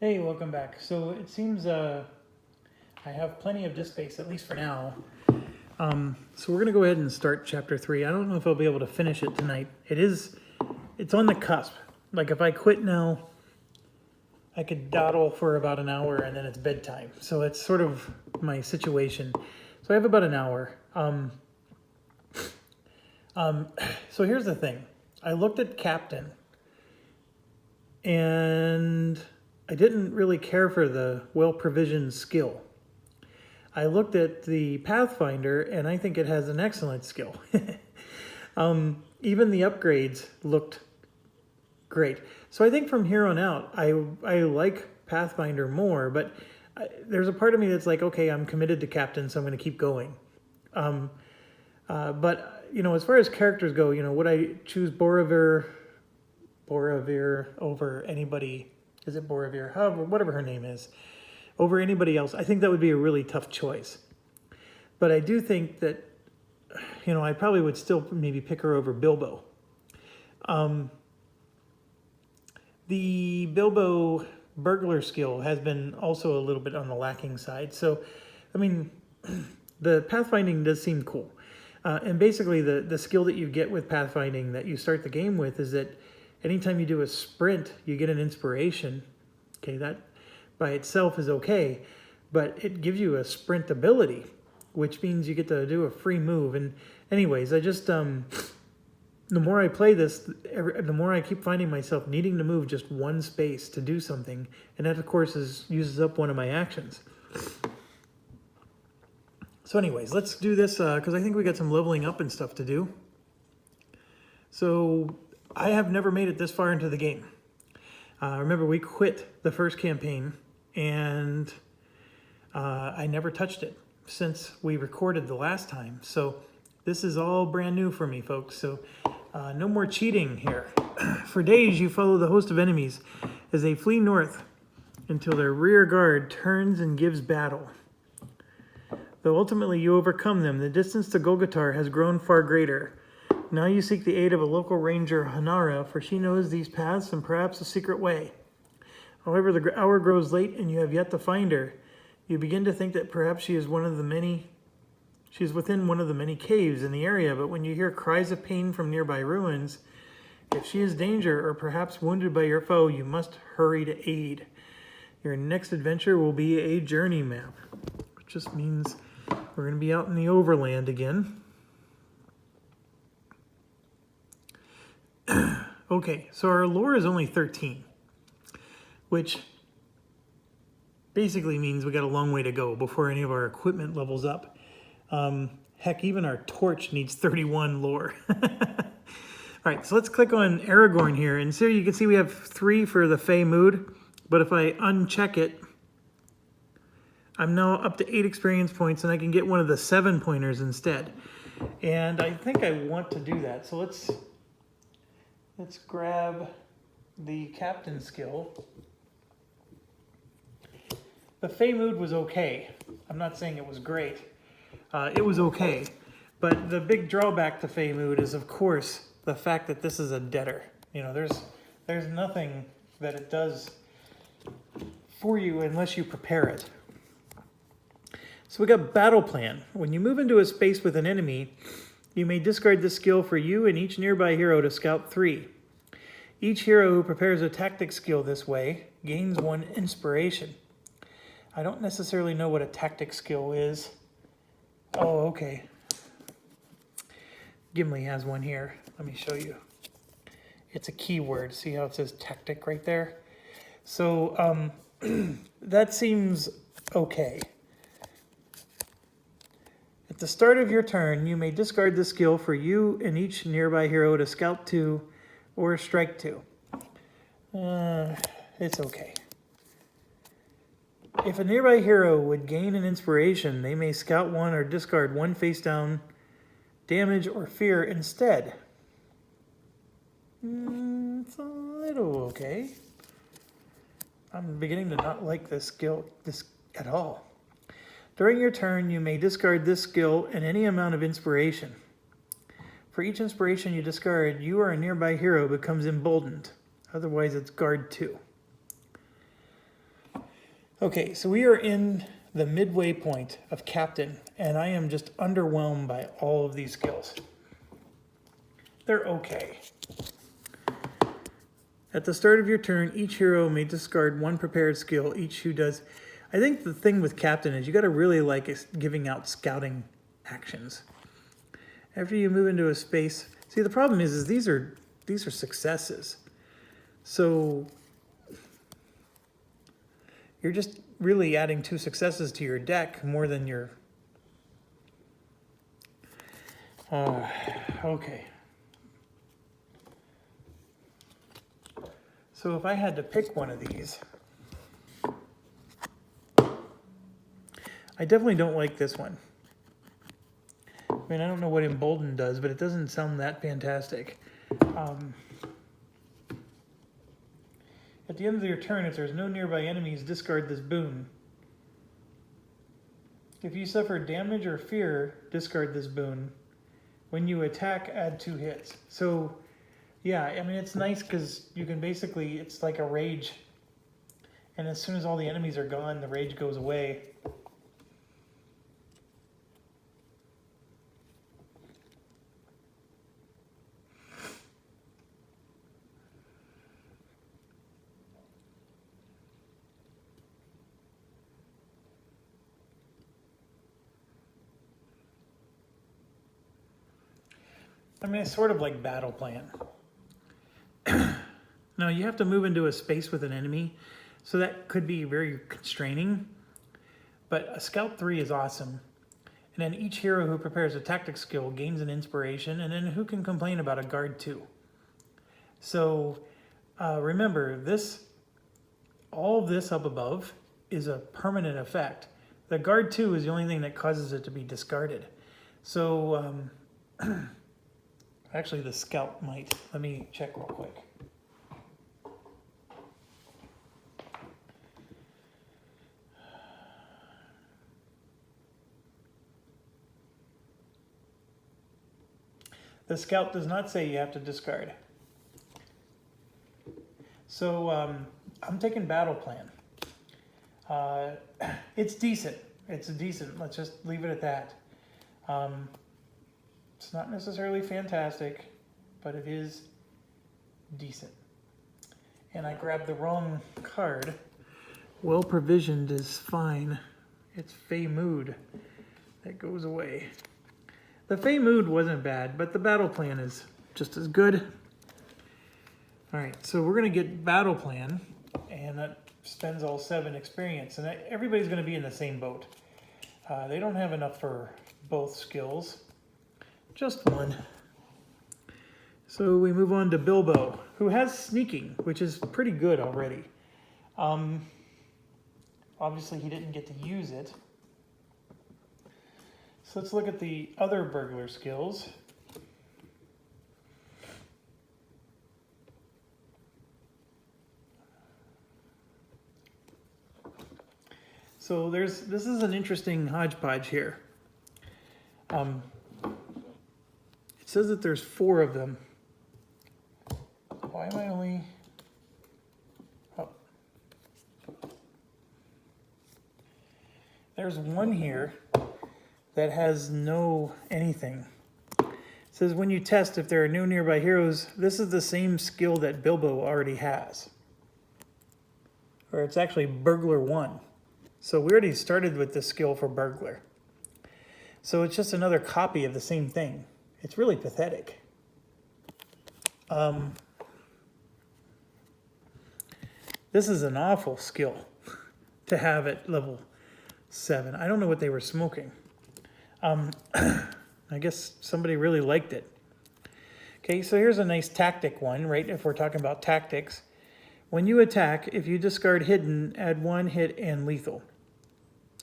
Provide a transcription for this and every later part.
Hey, welcome back. So it seems I have plenty of disk space, at least for now. So we're going to go ahead and start chapter 3. I don't know if I'll be able to finish it tonight. It's on the cusp. Like if I quit now, I could dawdle for about an hour and then it's bedtime. So it's sort of my situation. So I have about an hour. So here's the thing. I looked at Captain and I didn't really care for the well-provisioned skill. I looked at the Pathfinder, and I think it has an excellent skill. Even the upgrades looked great. So I think from here on out, I like Pathfinder more, but there's a part of me that's like, okay, I'm committed to Captain, so I'm going to keep going. But, as far as characters go, would I choose Boromir over anybody? Is it Boromir? However, whatever her name is. Over anybody else, I think that would be a really tough choice. But I do think that, I probably would still maybe pick her over Bilbo. The Bilbo burglar skill has been also a little bit on the lacking side. So, the pathfinding does seem cool. And basically the skill that you get with pathfinding that you start the game with is that anytime you do a sprint, you get an inspiration. Okay, that by itself is okay, but it gives you a sprint ability, which means you get to do a free move. And anyways, I just, the more I play this, the more I keep finding myself needing to move just one space to do something. And that, of course, uses up one of my actions. So anyways, let's do this, because I think we got some leveling up and stuff to do. So I have never made it this far into the game. Remember, we quit the first campaign, and I never touched it since we recorded the last time. So this is all brand new for me, folks. So no more cheating here. For days, you follow the host of enemies as they flee north until their rear guard turns and gives battle. Though ultimately you overcome them, the distance to Golgotar has grown far greater. Now you seek the aid of a local ranger, Hanara, for she knows these paths and perhaps a secret way. However, the hour grows late and you have yet to find her. You begin to think that perhaps she is within one of the many caves in the area, but when you hear cries of pain from nearby ruins, if she is danger or perhaps wounded by your foe, you must hurry to aid. Your next adventure will be a journey map, which just means we're going to be out in the overland again. Okay, so our lore is only 13, which basically means we got a long way to go before any of our equipment levels up. Heck, even our torch needs 31 lore. All right, so let's click on Aragorn here, and so you can see we have 3 for the Fey Mood, but if I uncheck it, I'm now up to 8 experience points, and I can get one of the 7 pointers instead. And I think I want to do that, so let's grab the Captain skill. The Fey Mood was okay. I'm not saying it was great. It was okay. But the big drawback to Fey Mood is, of course, the fact that this is a deader. There's nothing that it does for you unless you prepare it. So we got Battle Plan. When you move into a space with an enemy, you may discard this skill for you and each nearby hero to scout 3. Each hero who prepares a tactic skill this way gains 1 inspiration. I don't necessarily know what a tactic skill is. Oh, okay. Gimli has one here. Let me show you. It's a keyword. See how it says tactic right there? So that seems okay. At the start of your turn, you may discard the skill for you and each nearby hero to scout 2 or strike 2. It's okay. If a nearby hero would gain an inspiration, they may scout 1 or discard 1 face down damage or fear instead. It's a little okay. I'm beginning to not like this skill at all. During your turn, you may discard this skill and any amount of inspiration. For each inspiration you discard, you or a nearby hero becomes emboldened. Otherwise, it's guard 2. Okay, so we are in the midway point of Captain, and I am just underwhelmed by all of these skills. They're okay. At the start of your turn, each hero may discard one prepared skill. Each who does... I think the thing with Captain is you got to really like giving out scouting actions. After you move into a space... See, the problem is these are successes. So you're just really adding 2 successes to your deck more than your... okay. So if I had to pick one of these, I definitely don't like this one. I mean, I don't know what Embolden does, but it doesn't sound that fantastic. At the end of your turn, if there's no nearby enemies, discard this boon. If you suffer damage or fear, discard this boon. When you attack, add 2 hits. So, yeah, I mean, it's nice because you can basically, it's like a rage. And as soon as all the enemies are gone, the rage goes away. I mean, it's sort of like battle plan. Now, you have to move into a space with an enemy, so that could be very constraining. But a Scout 3 is awesome. And then each hero who prepares a tactic skill gains an inspiration, and then who can complain about a Guard 2? So remember, all of this up above is a permanent effect. The Guard 2 is the only thing that causes it to be discarded. So... actually, the Scout might. Let me check real quick. The Scout does not say you have to discard. So I'm taking Battle Plan. It's decent. It's decent. Let's just leave it at that. It's not necessarily fantastic, but it is decent. And I grabbed the wrong card. Well provisioned is fine. It's Fey Mood. That goes away. The Fey Mood wasn't bad, but the battle plan is just as good. All right, so we're going to get battle plan, and that spends all 7 experience. And everybody's going to be in the same boat. They don't have enough for both skills. Just 1. So we move on to Bilbo, who has sneaking, which is pretty good already. Obviously, he didn't get to use it. So let's look at the other burglar skills. So this is an interesting hodgepodge here. It says that there's 4 of them. Why am I only... Oh. There's one here that has no anything. It says when you test if there are no nearby heroes, this is the same skill that Bilbo already has. Or it's actually Burglar 1. So we already started with this skill for Burglar. So it's just another copy of the same thing. It's really pathetic. This is an awful skill to have at level 7. I don't know what they were smoking. I guess somebody really liked it. Okay, so here's a nice tactic one, right? If we're talking about tactics. When you attack, if you discard hidden, add 1 hit and lethal.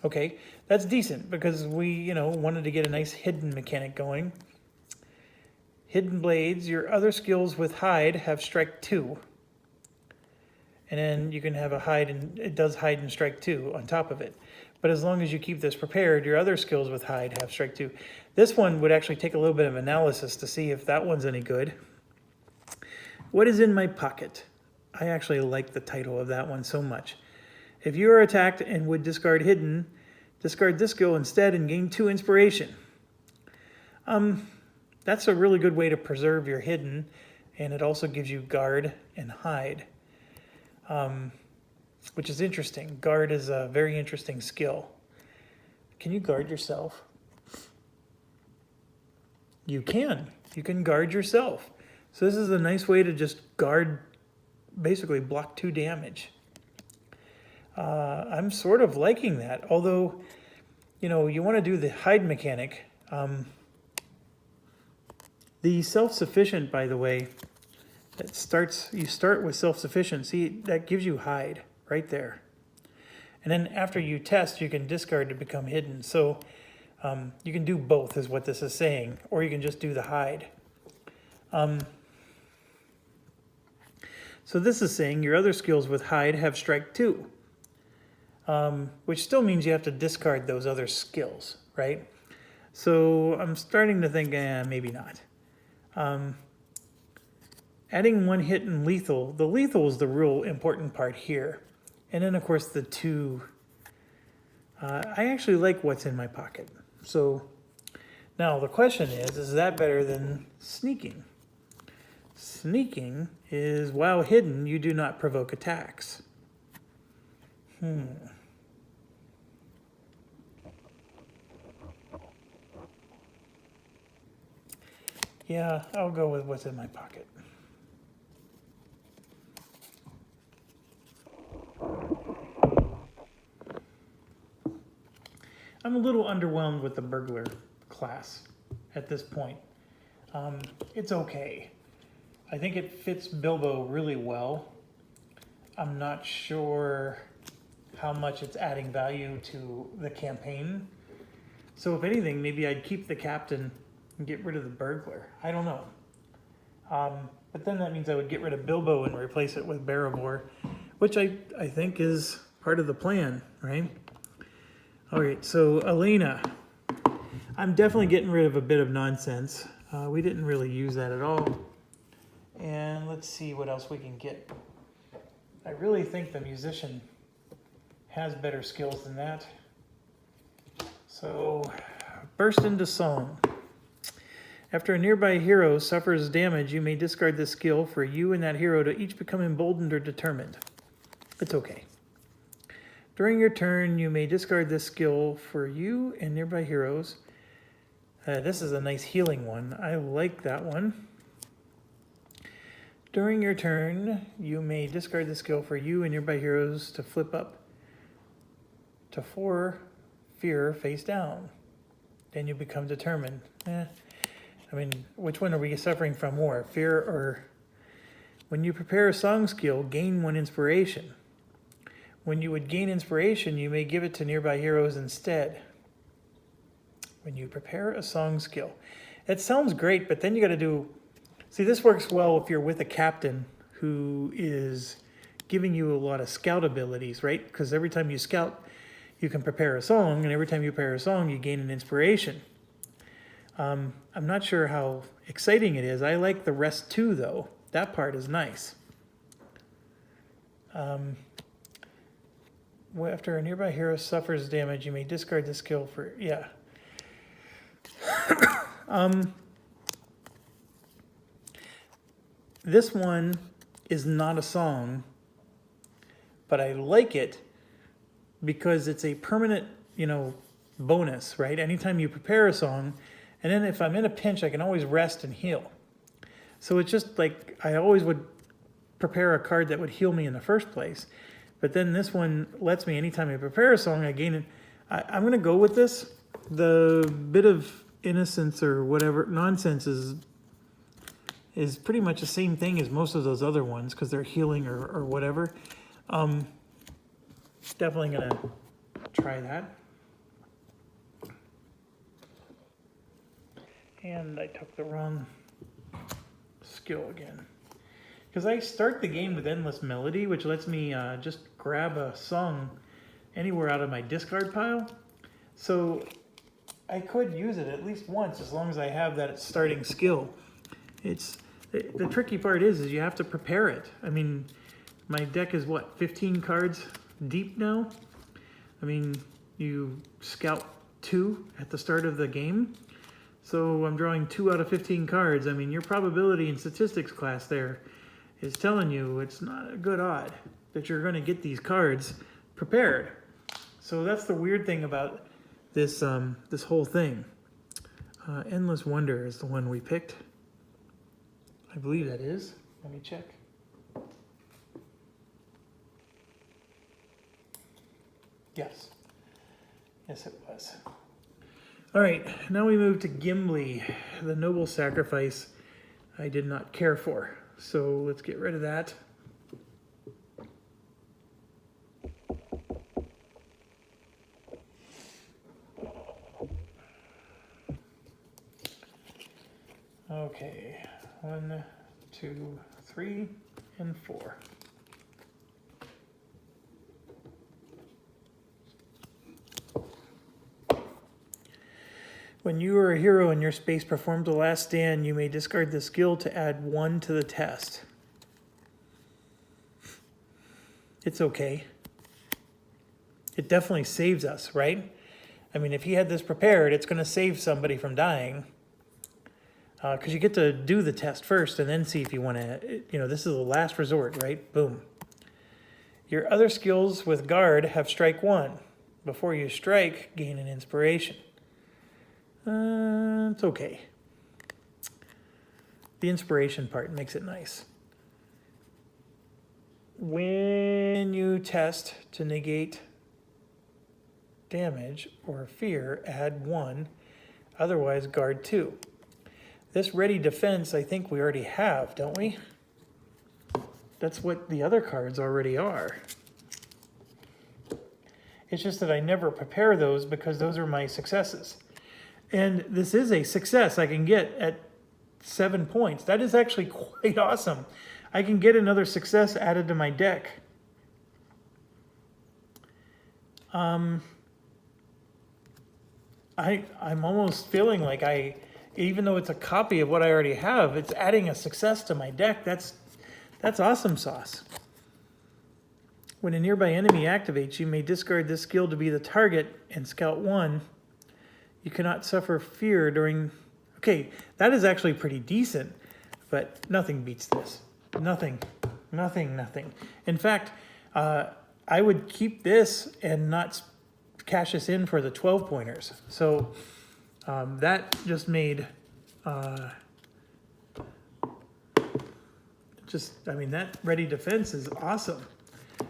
Okay, that's decent because we, wanted to get a nice hidden mechanic going. Hidden blades, your other skills with hide have strike 2. And then you can have a hide, and it does hide and strike 2 on top of it. But as long as you keep this prepared, your other skills with hide have strike 2. This one would actually take a little bit of analysis to see if that one's any good. What is in my pocket? I actually like the title of that one so much. If you are attacked and would discard hidden, discard this skill instead and gain 2 inspiration. That's a really good way to preserve your hidden, and it also gives you guard and hide, which is interesting. Guard is a very interesting skill. Can you guard yourself? You can. You can guard yourself. So this is a nice way to just guard, basically block 2 damage. I'm sort of liking that, although, you know, you want to do the hide mechanic. The self-sufficient, by the way, you start with self-sufficient. See, that gives you hide right there. And then after you test, you can discard to become hidden. So you can do both is what this is saying, or you can just do the hide. So this is saying your other skills with hide have strike 2, which still means you have to discard those other skills, right? So I'm starting to think, maybe not. Adding 1 hit and lethal. The lethal is the real important part here. And then, of course, the 2. I actually like what's in my pocket. So now the question is that better than sneaking? Sneaking is, while hidden, you do not provoke attacks. Yeah, I'll go with what's in my pocket. I'm a little underwhelmed with the burglar class at this point. It's okay. I think it fits Bilbo really well. I'm not sure how much it's adding value to the campaign. So if anything, maybe I'd keep the captain and get rid of the burglar. I don't know. But then that means I would get rid of Bilbo and replace it with Barabor, which I think is part of the plan, right? All right, so Elena. I'm definitely getting rid of a bit of nonsense. We didn't really use that at all. And let's see what else we can get. I really think the musician has better skills than that. So, burst into song. After a nearby hero suffers damage, you may discard this skill for you and that hero to each become emboldened or determined. It's okay. During your turn, you may discard this skill for you and nearby heroes. This is a nice healing one. I like that one. During your turn, you may discard the skill for you and nearby heroes to flip up to 4 fear face down. Then you become determined. I mean, which one are we suffering from more? Fear or... When you prepare a song skill, gain 1 inspiration. When you would gain inspiration, you may give it to nearby heroes instead. When you prepare a song skill. It sounds great, but then you got to do... See, this works well if you're with a captain who is giving you a lot of scout abilities, right? Because every time you scout, you can prepare a song, and every time you prepare a song, you gain an inspiration. I'm not sure how exciting it is. I like the rest too, though. That part is nice. After a nearby hero suffers damage, you may discard the skill for... Yeah. This one is not a song, but I like it because it's a permanent, bonus, right? Anytime you prepare a song, and then if I'm in a pinch, I can always rest and heal. So it's just like I always would prepare a card that would heal me in the first place. But then this one lets me, anytime I prepare a song, I gain it. I'm going to go with this. The bit of innocence or whatever nonsense is pretty much the same thing as most of those other ones because they're healing or whatever. Definitely going to try that. And I took the wrong skill again. Because I start the game with Endless Melody, which lets me just grab a song anywhere out of my discard pile. So I could use it at least once as long as I have that starting skill. The tricky part is you have to prepare it. I mean, my deck is what, 15 cards? deep now. I mean, you scout 2 at the start of the game. So I'm drawing 2 out of 15 cards. I mean, your probability in statistics class there is telling you it's not a good odd that you're going to get these cards prepared. So that's the weird thing about this this whole thing. Endless Wonder is the one we picked. I believe that is. Let me check. Yes. Yes, it was. All right, now we move to Gimli, the noble sacrifice I did not care for. So let's get rid of that. Okay, 1, 2, 3, and 4. When you or a hero in your space performs the last stand, you may discard the skill to add 1 to the test. It's okay. It definitely saves us, right? I mean, if he had this prepared, it's going to save somebody from dying. Because you get to do the test first and then see if you want to, this is the last resort, right? Boom. Your other skills with guard have strike 1. Before you strike, gain an inspiration. It's okay. The inspiration part makes it nice. When you test to negate damage or fear, add 1. Otherwise, guard 2. This ready defense, I think we already have, don't we? That's what the other cards already are. It's just that I never prepare those because those are my successes. And this is a success I can get at 7 points. That is actually quite awesome. I can get another success added to my deck. I'm almost feeling like even though it's a copy of what I already have, it's adding a success to my deck. That's awesome sauce. When a nearby enemy activates, you may discard this skill to be the target and scout 1. You cannot suffer fear during... Okay, that is actually pretty decent, but nothing beats this. Nothing. In fact, I would keep this and not cash this in for the 12 pointers. So that just made... that ready defense is awesome.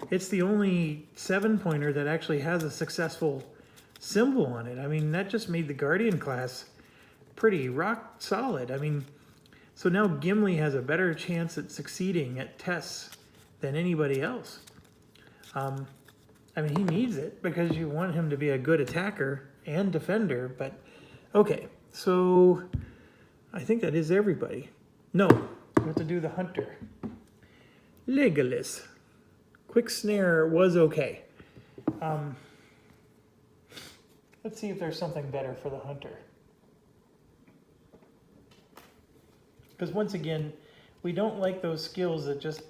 It's the only 7 pointer that actually has a successful symbol on it. I mean, that just made the Guardian class pretty rock solid. I mean, so now Gimli has a better chance at succeeding at tests than anybody else. I mean, he needs it because you want him to be a good attacker and defender, but okay. So I think that is everybody. No, we have to do the hunter. Legolas. Quick snare was okay. Let's see if there's something better for the hunter. Because once again, we don't like those skills that just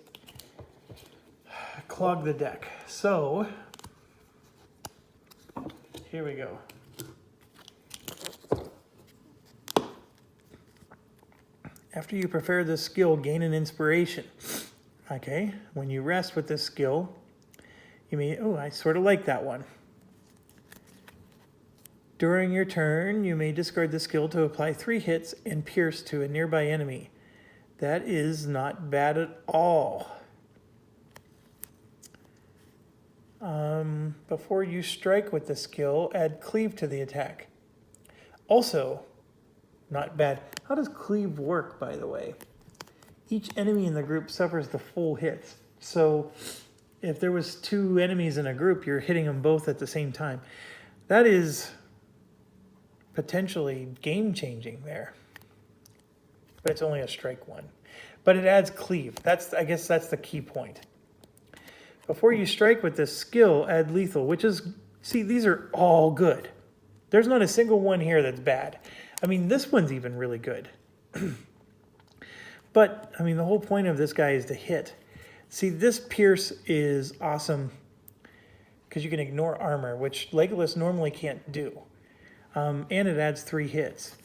clog the deck. So, here we go. After you prepare this skill, gain an inspiration. Okay, when you rest with this skill, you may, I sort of like that one. During your turn, you may discard the skill to apply 3 hits and pierce to a nearby enemy. That is not bad at all. Before you strike with the skill, add cleave to the attack. Also, not bad. How does cleave work, by the way? Each enemy in the group suffers the full hits. So if there was 2 enemies in a group, you're hitting them both at the same time. That is potentially game-changing there. But it's only a strike 1. But it adds cleave. I guess that's the key point. Before you strike with this skill, add lethal, which is, see, these are all good. There's not a single one here that's bad. I mean, this one's even really good. But, I mean, the whole point of this guy is to hit. See, this pierce is awesome because you can ignore armor, which Legolas normally can't do. And it adds 3 hits.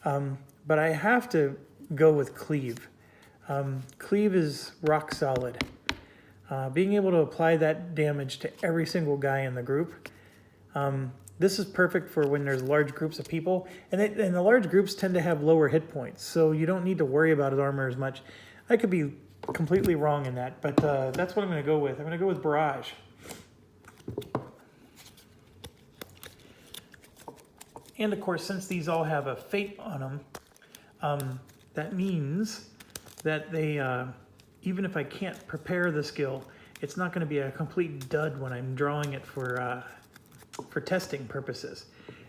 But I have to go with Cleave. Cleave is rock solid. Being able to apply that damage to every single guy in the group. This is perfect for when there's large groups of people. And the large groups tend to have lower hit points, so you don't need to worry about his armor as much. I could be completely wrong in that, but that's what I'm going to go with. I'm going to go with Barrage. And of course, since these all have a fate on them, that means that they, even if I can't prepare the skill, it's not going to be a complete dud when I'm drawing it for testing purposes.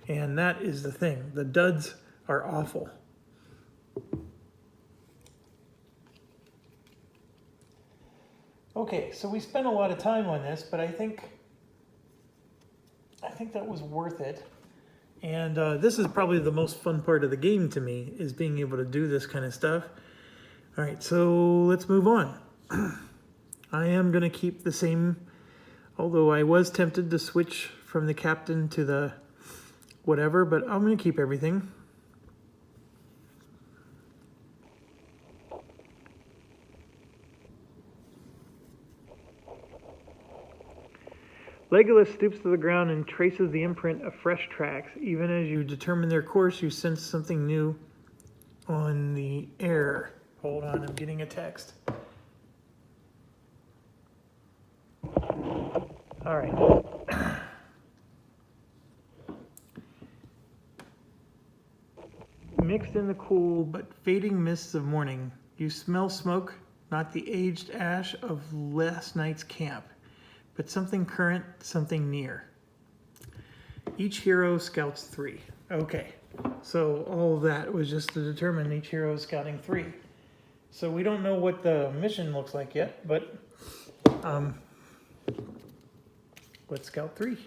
And that is the thing. The duds are awful. Okay, so we spent a lot of time on this, but I think that was worth it. And this is probably the most fun part of the game to me, is being able to do this kind of stuff. All right, so let's move on. I am going to keep the same, although I was tempted to switch from the captain to the whatever, but I'm going to keep everything. Legolas stoops to the ground and traces the imprint of fresh tracks. Even as you determine their course, you sense something new on the air. Hold on, I'm getting a text. All right. Mixed in the cool but fading mists of morning, you smell smoke, not the aged ash of last night's camp, but something current, something near. Each hero scouts 3. Okay, so all of that was just to determine each hero is scouting 3. So we don't know what the mission looks like yet, but let's scout 3.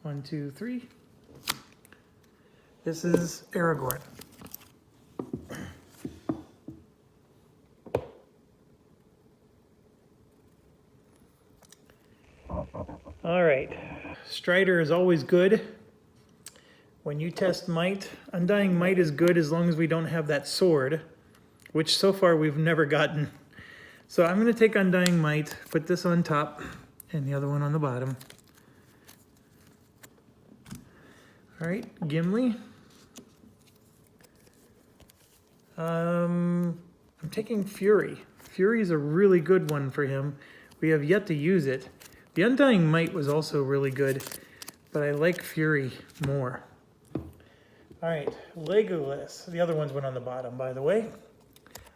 1, 2, 3. This is Aragorn. All right, Strider is always good. When you test might, Undying Might is good as long as we don't have that sword, which so far we've never gotten. So I'm going to take Undying Might, put this on top, and the other one on the bottom. All right, Gimli. I'm taking Fury. Fury is a really good one for him. We have yet to use it. The Undying Might was also really good, but I like Fury more. All right, Legolas. The other ones went on the bottom, by the way.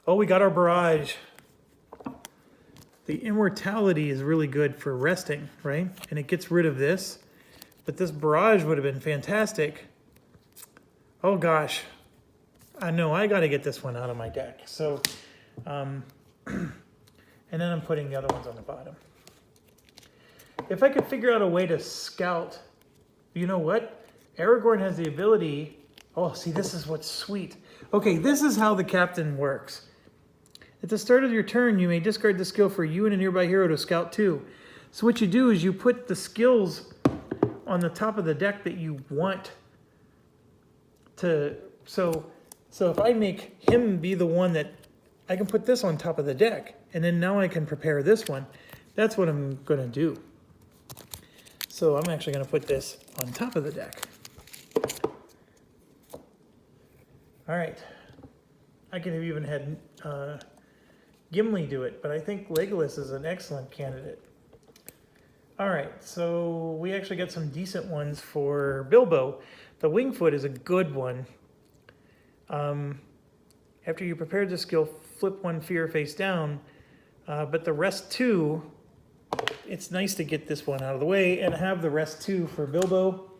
Oh, we got our Barrage. The Immortality is really good for resting, right? And it gets rid of this. But this Barrage would have been fantastic. Oh, gosh. I know, I got to get this one out of my deck. So, and then I'm putting the other ones on the bottom. If I could figure out a way to scout, you know what? Aragorn has the ability. Oh, see, this is what's sweet. Okay, this is how the captain works. At the start of your turn, you may discard the skill for you and a nearby hero to scout 2. So what you do is you put the skills on the top of the deck that you want to. So if I make him be the one that I can put this on top of the deck, and then now I can prepare this one. That's what I'm going to do. So I'm actually going to put this on top of the deck. All right. I could have even had Gimli do it, but I think Legolas is an excellent candidate. All right, so we actually got some decent ones for Bilbo. The Wingfoot is a good one. After you prepare the skill, flip 1 fear face down, but the rest 2, it's nice to get this one out of the way and have the rest 2 for Bilbo.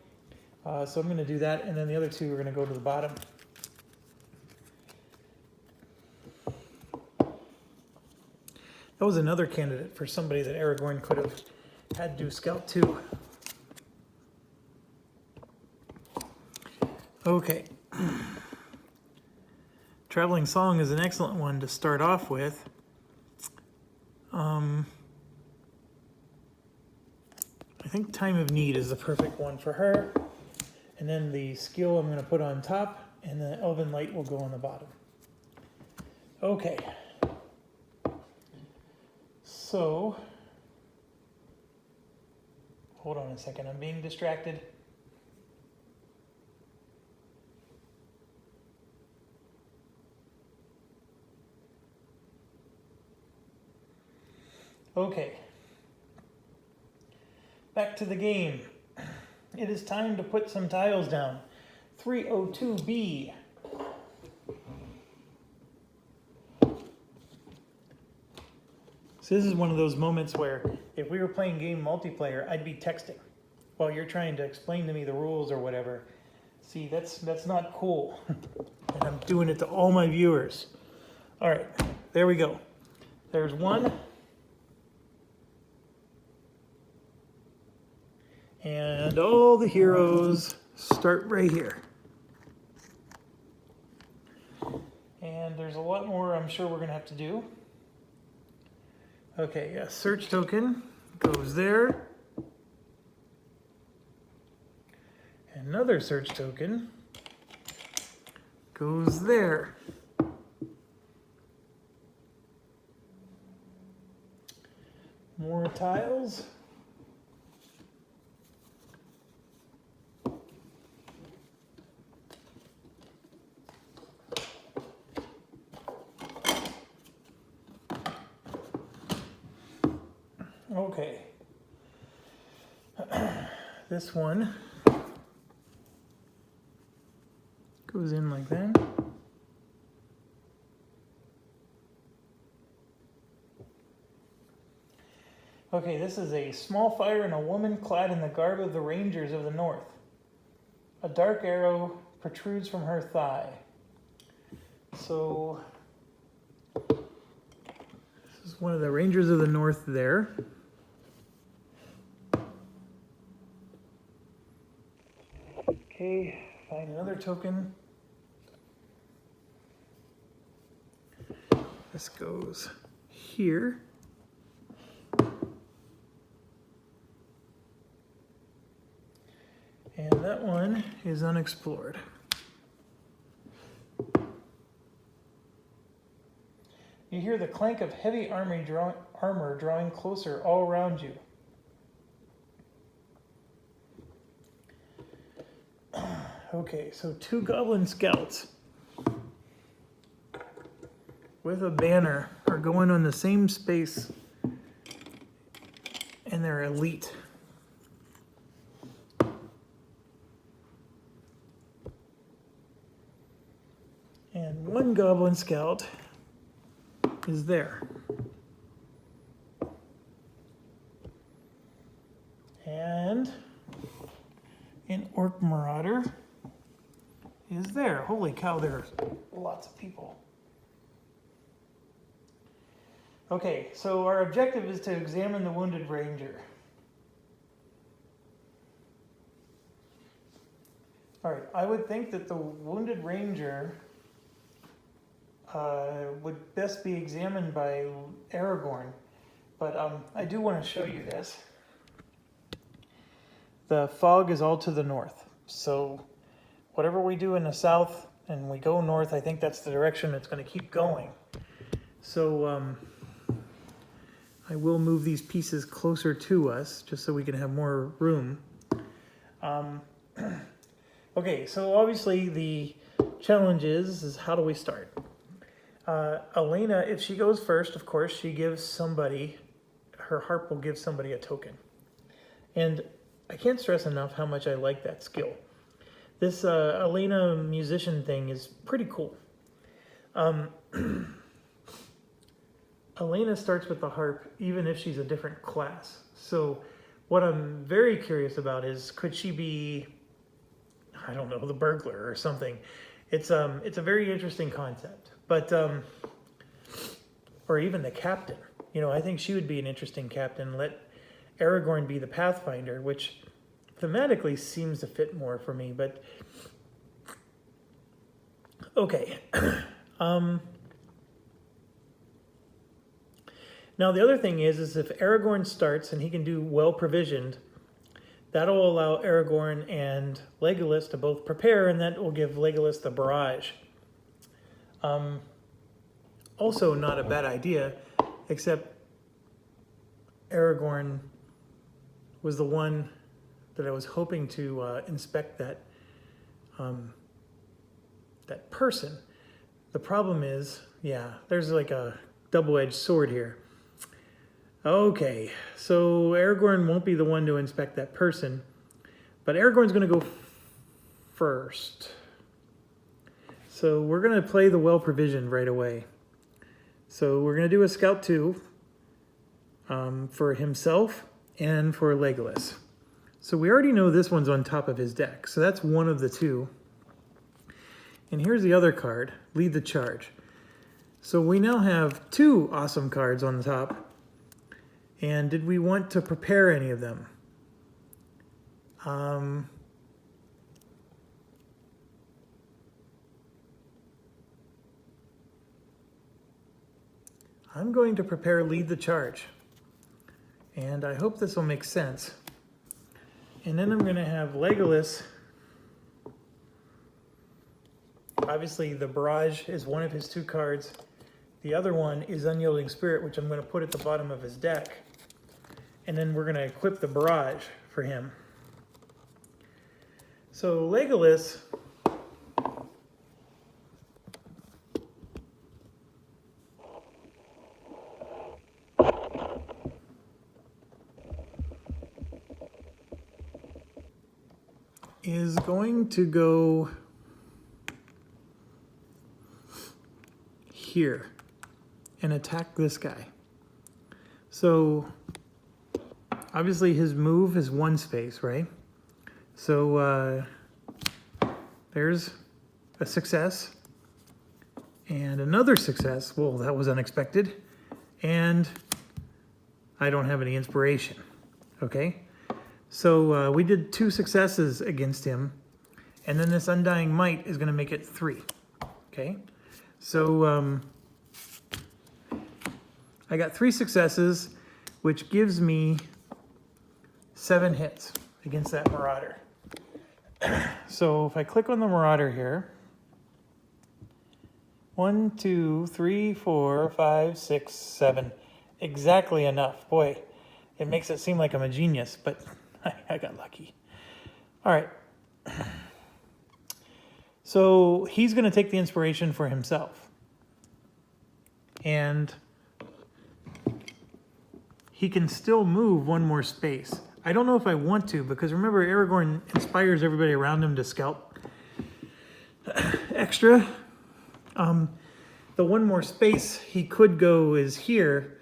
So I'm going to do that, and then the other 2 are going to go to the bottom. That was another candidate for somebody that Aragorn could have had do scout 2. Okay. Traveling Song is an excellent one to start off with. I think Time of Need is the perfect one for her. And then the skill I'm going to put on top, and the Elven Light will go on the bottom. Okay. So, hold on a second, I'm being distracted. Okay. Back to the game. It is time to put some tiles down. 302B. So this is one of those moments where if we were playing game multiplayer, I'd be texting while you're trying to explain to me the rules or whatever. See, that's not cool. And I'm doing it to all my viewers. All right, there we go. There's one. And all the heroes start right here. And there's a lot more I'm sure we're going to have to do. Okay, a search token goes there. Another search token goes there. More tiles. Okay, this one goes in like that. Okay, this is a small fire and a woman clad in the garb of the Rangers of the North. A dark arrow protrudes from her thigh. So, this is one of the Rangers of the North there. Okay, find another token. This goes here. And that one is unexplored. You hear the clank of heavy armor drawing closer all around you. Okay, so 2 goblin scouts with a banner are going on the same space, and they're elite. And 1 goblin scout is there. And an orc marauder is there. Holy cow, there's lots of people. Okay, so our objective is to examine the wounded ranger. All right, I would think that the wounded ranger would best be examined by Aragorn, but I do want to show you this. The fog is all to the north, so whatever we do in the south and we go north, I think that's the direction it's going to keep going. So I will move these pieces closer to us just so we can have more room. Okay, so obviously the challenge is how do we start? Elena, if she goes first, of course, she gives somebody, her harp will give somebody a token. And I can't stress enough how much I like that skill. This Elena musician thing is pretty cool. Elena starts with the harp even if she's a different class. So what I'm very curious about is, could she be, I don't know, the burglar or something? It's a very interesting concept. But, or even the captain. You know, I think she would be an interesting captain. Let Aragorn be the Pathfinder, which thematically seems to fit more for me, but okay. Now the other thing is if Aragorn starts and he can do well provisioned, That'll allow Aragorn and Legolas to both prepare, and that will give Legolas the barrage. Also not a bad idea, except Aragorn was the one that I was hoping to inspect that that person. The problem is, yeah, there's like a double-edged sword here. Okay, so Aragorn won't be the one to inspect that person, but Aragorn's going to go first. So we're going to play the well-provisioned right away. So we're going to do a Scout 2 for himself and for Legolas. So we already know this one's on top of his deck, so that's one of the two. And here's the other card, Lead the Charge. So we now have two awesome cards on the top. And did we want to prepare any of them? I'm going to prepare Lead the Charge. And I hope this will make sense. And then I'm going to have Legolas. Obviously, the Barrage is one of his two cards. The other one is Unyielding Spirit, which I'm going to put at the bottom of his deck. And then we're going to equip the Barrage for him. So Legolas is going to go here and attack this guy. So obviously his move is one space, right? So there's a success and another success. Well, that was unexpected. And I don't have any inspiration. Okay. So we did two successes against him. And then this Undying Might is going to make it 3. Okay. So I got 3 successes, which gives me 7 hits against that Marauder. So if I click on the Marauder here, 1, 2, 3, 4, 5, 6, 7. Exactly enough. Boy, it makes it seem like I'm a genius, but I got lucky. All right. So he's going to take the inspiration for himself. And he can still move one more space. I don't know if I want to, because remember, Aragorn inspires everybody around him to scout extra. The one more space he could go is here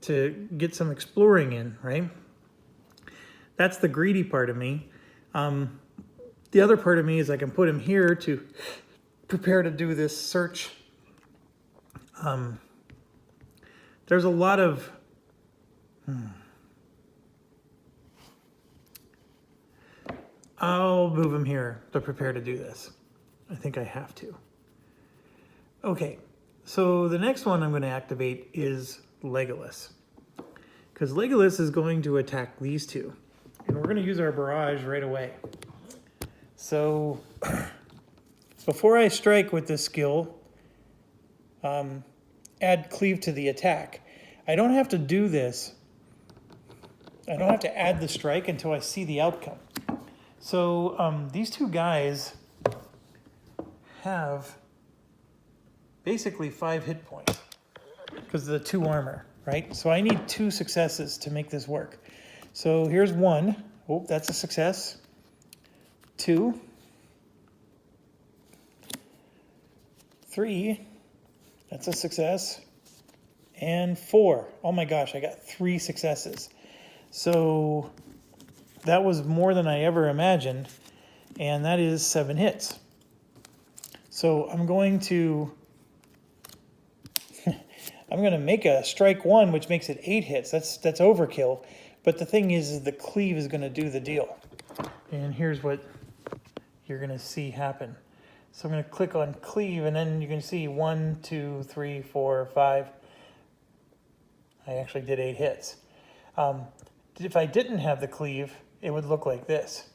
to get some exploring in, right? That's the greedy part of me. The other part of me is I can put him here to prepare to do this search. There's a lot of... I'll move him here to prepare to do this. I think I have to. Okay, so the next one I'm going to activate is Legolas. Because Legolas is going to attack these two. And we're going to use our barrage right away. So, before I strike with this skill, add cleave to the attack. I don't have to do this. I don't have to add the strike until I see the outcome. So, these two guys have basically 5 hit points because of the 2 armor, right? So I need 2 successes to make this work. So here's 1. Oh, that's a success. 2. 3. That's a success. And 4. Oh my gosh, I got 3 successes. So that was more than I ever imagined. And that is 7 hits. So I'm going to make a strike 1, which makes it 8 hits. That's overkill. But the thing is the cleave is going to do the deal. And here's what you're going to see happen. So I'm going to click on cleave, and then you can see 1, 2, 3, 4, 5. I actually did 8 hits. If I didn't have the cleave, it would look like this,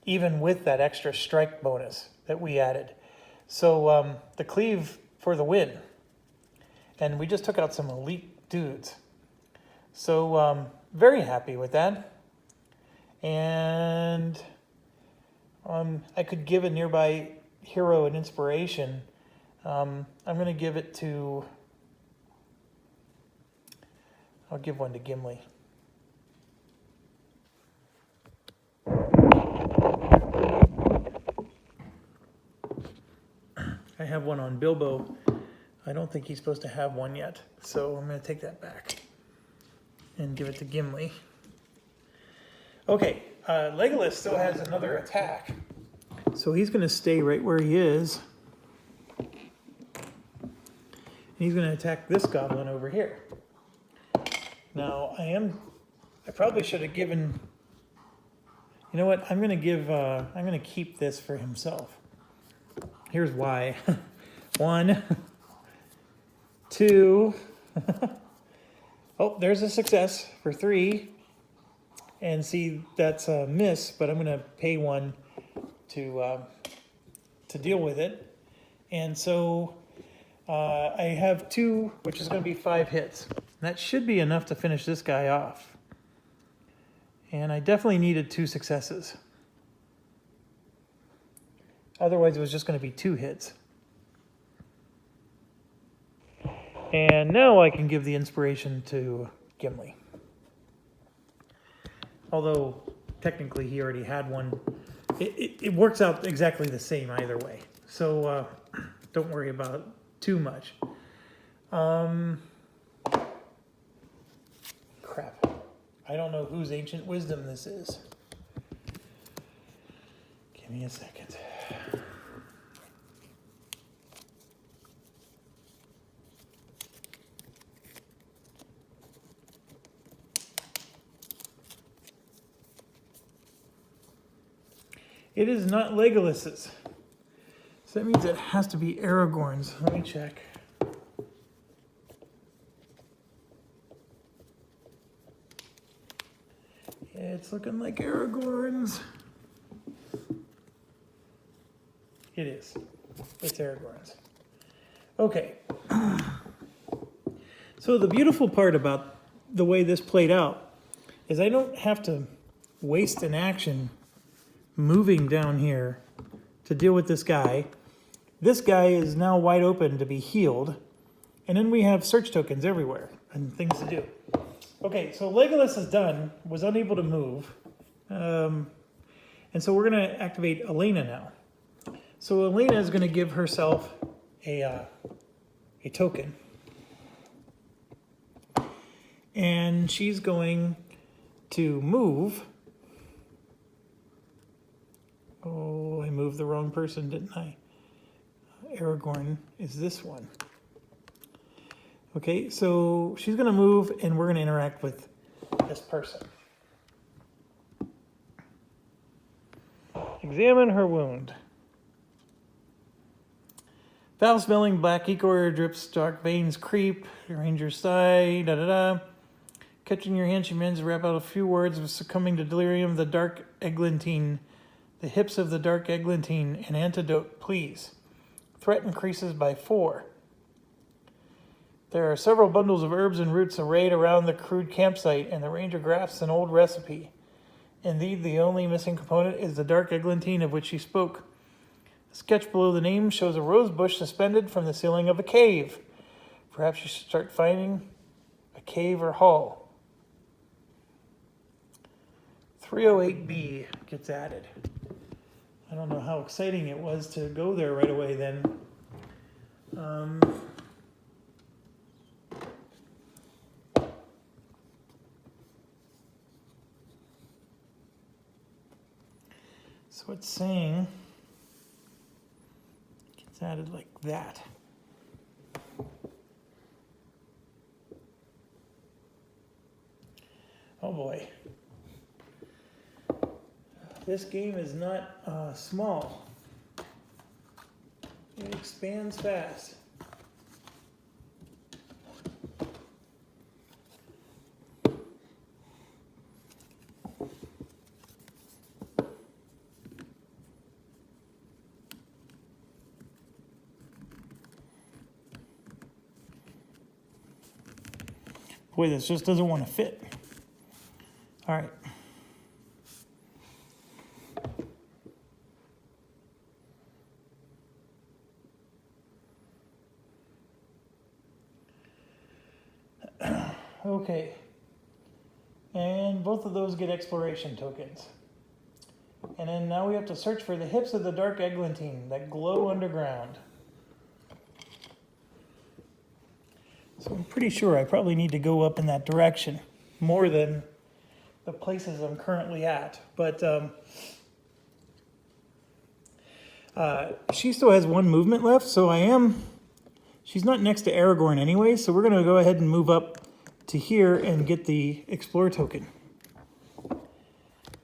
even with that extra strike bonus that we added. So the cleave for the win. And we just took out some elite dudes. So very happy with that. And I could give a nearby hero an inspiration. I'm going to give it to... I'll give one to Gimli. I have one on Bilbo. I don't think he's supposed to have one yet, so I'm going to take that back and give it to Gimli. Okay, Legolas still has another attack, so he's going to stay right where he is. And he's going to attack this goblin over here. Now, I probably should have given, you know what, I'm going to keep this for himself. Here's why. 1, 2, oh, there's a success for 3. And see, that's a miss, but I'm going to pay 1 to deal with it. And so I have 2, which is going to be 5 hits. That should be enough to finish this guy off. And I definitely needed 2 successes. Otherwise, it was just going to be 2 hits. And now I can give the inspiration to Gimli. Although, technically, he already had one. It works out exactly the same either way. So, don't worry about it too much. Crap. I don't know whose ancient wisdom this is. Give me a second. It is not Legolas's. So that means it has to be Aragorn's. Let me check. It's looking like Aragorn's. It is. It's Aragorn's. Okay. So the beautiful part about the way this played out is I don't have to waste an action moving down here to deal with this guy. This guy is now wide open to be healed. And then we have search tokens everywhere and things to do. Okay, so Legolas is done, was unable to move. And so we're going to activate Elena now. So Elena is going to give herself a token. And she's going to move. Oh, I moved the wrong person, didn't I? Aragorn is this one. Okay, so she's going to move, and we're going to interact with this person. Examine her wound. Foul-smelling black ichor drips, dark veins creep, ranger's sigh, da-da-da. Catching your hand, she mends, rap out a few words of succumbing to delirium, the dark eglantine. The hips of the dark eglantine, an antidote, please. Threat increases by 4. There are several bundles of herbs and roots arrayed around the crude campsite, and the ranger grasps an old recipe. Indeed, the only missing component is the dark eglantine of which she spoke. The sketch below the name shows a rose bush suspended from the ceiling of a cave. Perhaps you should start finding a cave or hall. 308B gets added. I don't know how exciting it was to go there right away then. So it's saying it gets added like that. Oh boy. This game is not small. It expands fast. Boy, this just doesn't want to fit. All right. Okay. And both of those get exploration tokens. And then now we have to search for the hips of the dark eglantine that glow underground. So I'm pretty sure I probably need to go up in that direction more than the places I'm currently at. But she still has one movement left, so she's not next to Aragorn anyway, so we're going to go ahead and move up to here and get the Explore token.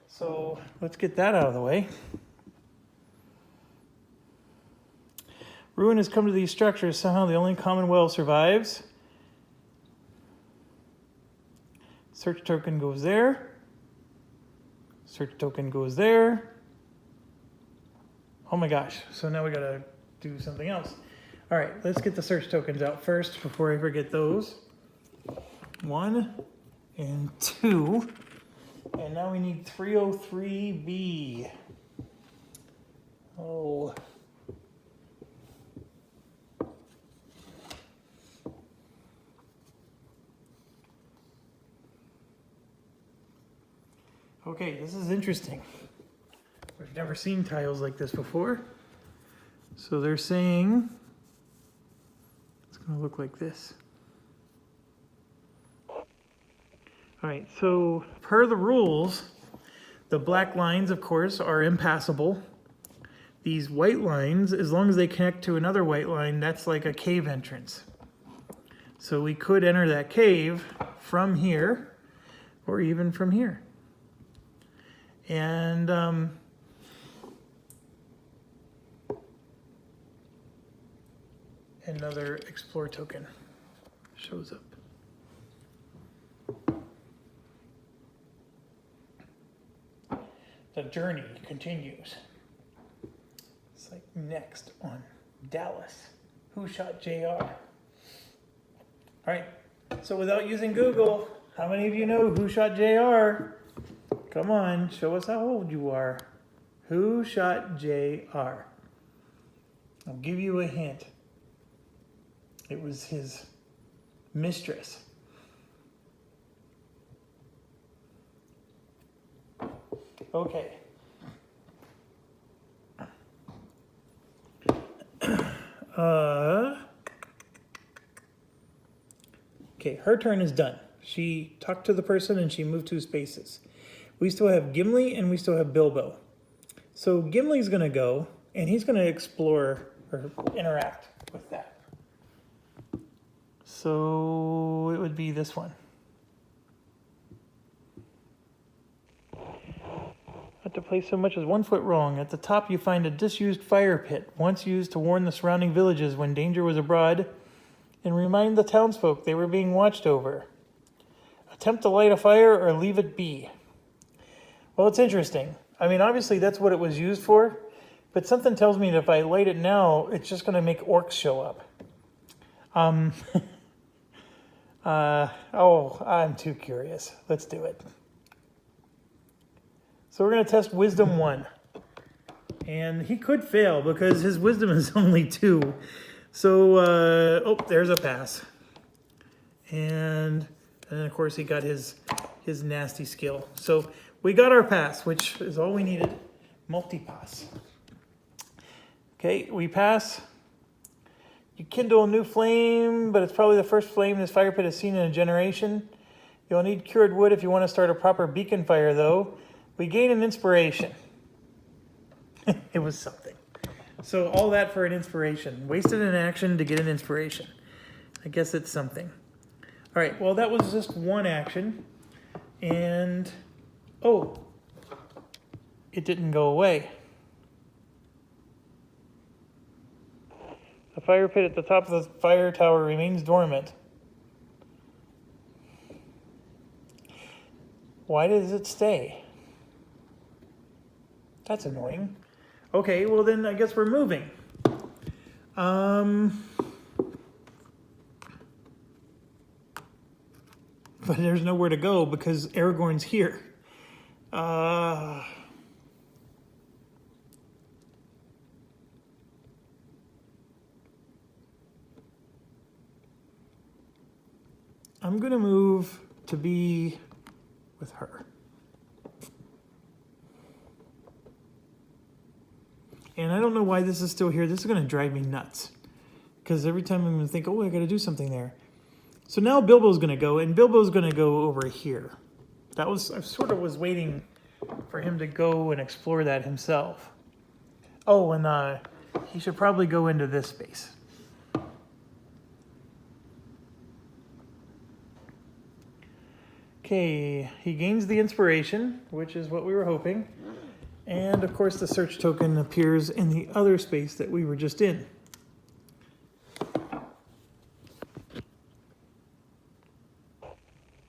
So let's get that out of the way. Rune has come to these structures. Somehow the only common well survives. Search token goes there. Search token goes there. Oh my gosh. So now we gotta do something else. All right, let's get the search tokens out first before I forget those. 1 and 2. And now we need 303B. Oh. Okay, this is interesting. We've never seen tiles like this before. So they're saying it's going to look like this. All right, so per the rules, the black lines, of course, are impassable. These white lines, as long as they connect to another white line, that's like a cave entrance. So we could enter that cave from here or even from here. And another Explore token shows up. The journey continues. It's like next on Dallas. Who shot JR? All right, so without using Google, how many of you know who shot JR? Come on, show us how old you are. Who shot JR? I'll give you a hint. It was his mistress. Okay. Okay, her turn is done. She talked to the person and she moved 2 spaces. We still have Gimli and we still have Bilbo. So Gimli's going to go and he's going to explore or interact with that. So it would be this one. Not to place so much as 1 foot wrong. At the top you find a disused fire pit, once used to warn the surrounding villages when danger was abroad and remind the townsfolk they were being watched over. Attempt to light a fire or leave it be. Well, it's interesting. I mean, obviously that's what it was used for, but something tells me that if I light it now, it's just going to make orcs show up. I'm too curious. Let's do it. So we're going to test Wisdom 1. And he could fail because his Wisdom is only 2. So, there's a pass. And then, of course, he got his nasty skill. So we got our pass, which is all we needed. Multi-pass. Okay, we pass. You kindle a new flame, but it's probably the first flame this fire pit has seen in a generation. You'll need cured wood if you want to start a proper beacon fire, though. We gain an inspiration. It was something. So all that for an inspiration. Wasted an action to get an inspiration. I guess it's something. All right, well, that was just one action. And, it didn't go away. The fire pit at the top of the fire tower remains dormant. Why does it stay? That's annoying. Okay, well then I guess we're moving. but there's nowhere to go because Aragorn's here. I'm gonna move to be with her. And I don't know why this is still here. This is gonna drive me nuts. Because every time I'm gonna think, oh, I gotta do something there. So now Bilbo's gonna go, and Bilbo's gonna go over here. I sort of was waiting for him to go and explore that himself. Oh, and he should probably go into this space. Okay, he gains the inspiration, which is what we were hoping. And of course the search token appears in the other space that we were just in.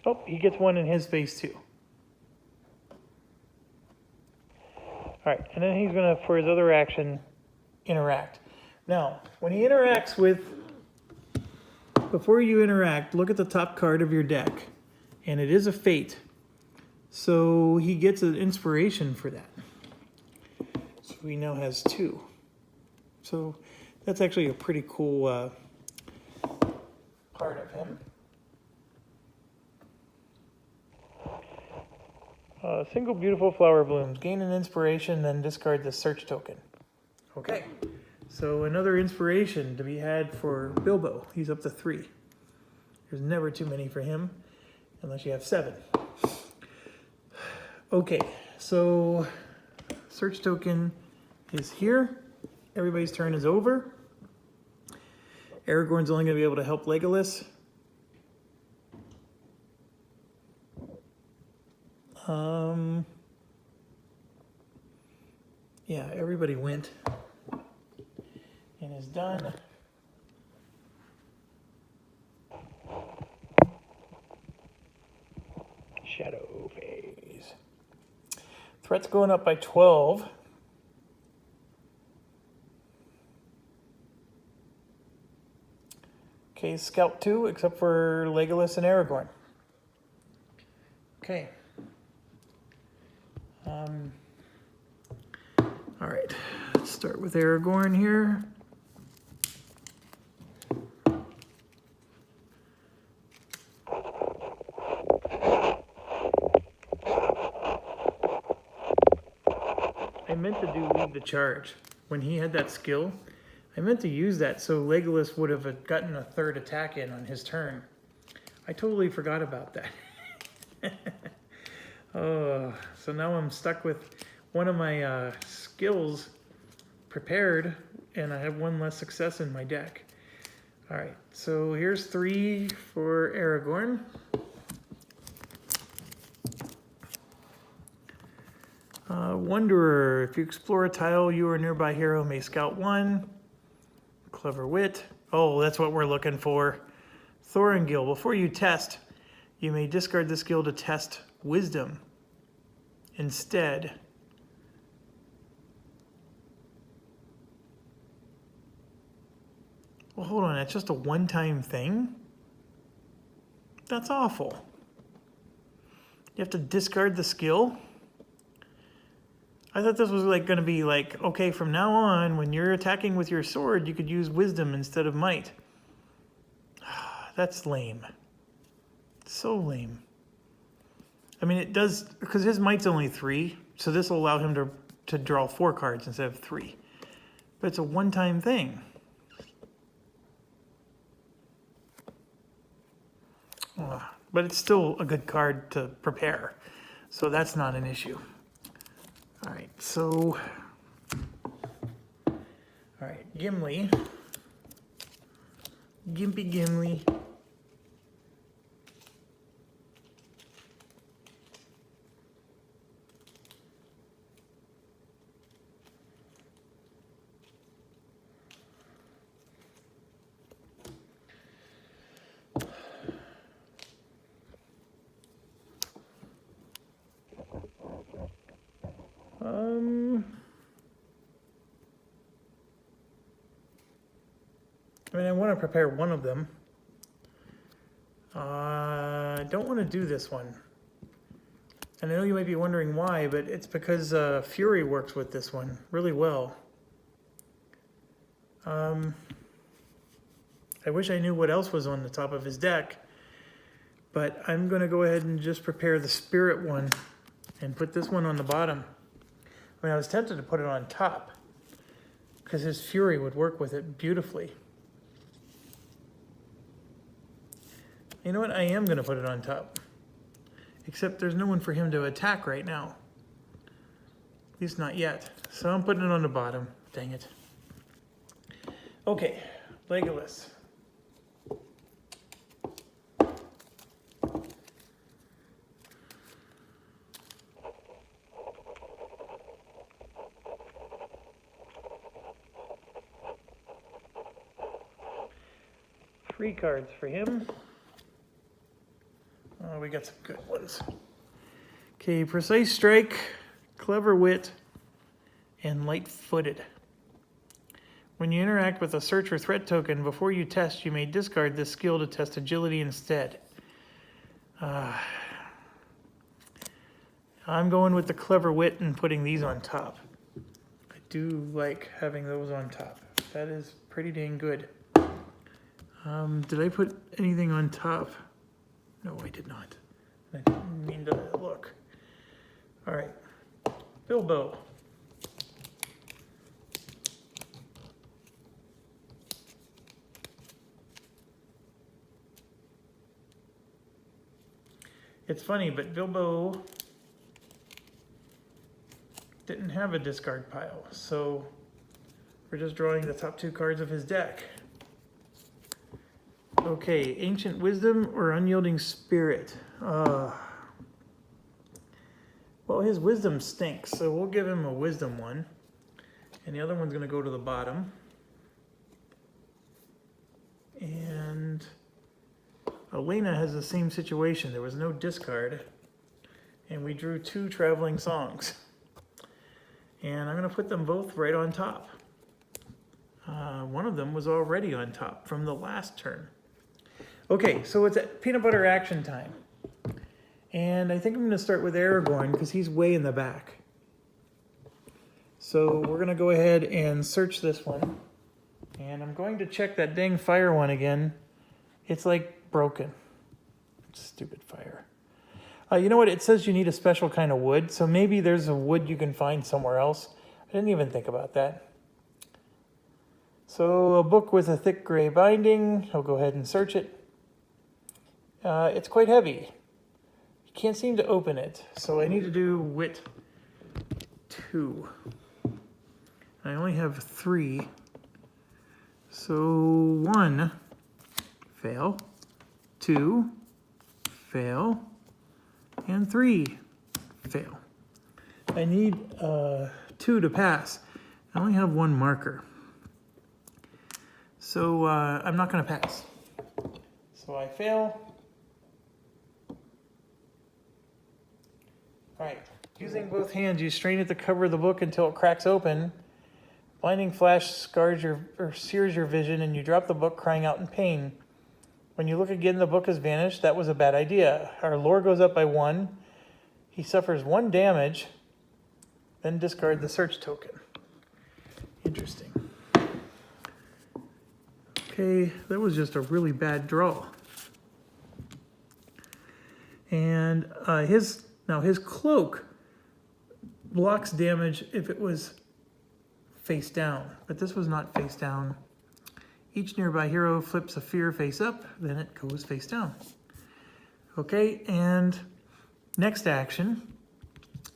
Oh, he gets one in his space too. All right, and then he's gonna, for his other action, interact. Now, when he interacts with, before you interact, look at the top card of your deck, and it is a fate. So he gets an inspiration for that. So he now has 2. So that's actually a pretty cool part of him. Single beautiful flower blooms. Gain an inspiration, then discard the search token. Okay, so another inspiration to be had for Bilbo. He's up to 3. There's never too many for him, unless you have 7. Okay, so search token is here. Everybody's turn is over. Aragorn's only going to be able to help Legolas. Yeah, everybody went and is done. Shadow phase. Threat's going up by 12. Okay, Scout 2, except for Legolas and Aragorn. Okay. All right, let's start with Aragorn here. I meant to do lead the charge. When he had that skill, I meant to use that so Legolas would have gotten a 3rd attack in on his turn. I totally forgot about that. Oh, so now I'm stuck with one of my skills prepared, and I have 1 less success in my deck. All right, so here's 3 for Aragorn. Wanderer, if you explore a tile, you or a nearby hero may scout 1. Clever wit. Oh, that's what we're looking for. Thorongil, before you test, you may discard the skill to test wisdom instead. Well, hold on, that's just a one-time thing? That's awful. You have to discard the skill? I thought this was like going to be like, okay, from now on, when you're attacking with your sword, you could use wisdom instead of might. That's lame. So lame. I mean, it does, because his might's only 3, so this will allow him to draw 4 cards instead of 3. But it's a one-time thing. But it's still a good card to prepare, so that's not an issue. All right, so, all right, Gimli, Gimpy Gimli. I mean, I want to prepare one of them. don't want to do this one. And I know you might be wondering why, but it's because Fury works with this one really well. I wish I knew what else was on the top of his deck, but I'm going to go ahead and just prepare the Spirit one and put this one on the bottom. I mean, I was tempted to put it on top because his Fury would work with it beautifully. You know what? I am going to put it on top. Except there's no one for him to attack right now. At least not yet. So I'm putting it on the bottom. Dang it. Okay, Legolas. Three cards for him. Oh, we got some good ones. Okay, Precise Strike, Clever Wit, and Light-Footed. When you interact with a search or threat token, before you test, you may discard this skill to test agility instead. I'm going with the Clever Wit and putting these on top. I do like having those on top. That is pretty dang good. Did I put anything on top? No, I did not. I didn't mean to look. All right, Bilbo. It's funny, but Bilbo didn't have a discard pile, so we're just drawing the top two cards of his deck. Okay, Ancient Wisdom or Unyielding Spirit. Well, his Wisdom stinks, so we'll give him a Wisdom one. And the other one's going to go to the bottom. And Elena has the same situation. There was no discard. And we drew two Traveling Songs. And I'm going to put them both right on top. One of them was already on top from the last turn. Okay, so it's peanut butter action time. And I think I'm going to start with Aragorn because he's way in the back. So we're going to go ahead and search this one. And I'm going to check that dang fire one again. It's like broken. Stupid fire. You know what? It says you need a special kind of wood. So maybe there's a wood you can find somewhere else. I didn't even think about that. So a book with a thick gray binding. I'll go ahead and search it. It's quite heavy. You can't seem to open it. So I need to do Wit 2. I only have 3. So 1, fail. 2, fail. And 3, fail. I need 2 to pass. I only have 1 marker. So I'm not going to pass. So I fail. All right. Using both hands, you strain at the cover of the book until it cracks open. Blinding flash scars or sears your vision, and you drop the book, crying out in pain. When you look again, the book has vanished. That was a bad idea. Our lore goes up by 1. He suffers 1 damage. Then discard the search token. Interesting. Okay, that was just a really bad draw. And his cloak blocks damage if it was face down, but this was not face down. Each nearby hero flips a fear face up, then it goes face down. Okay, and next action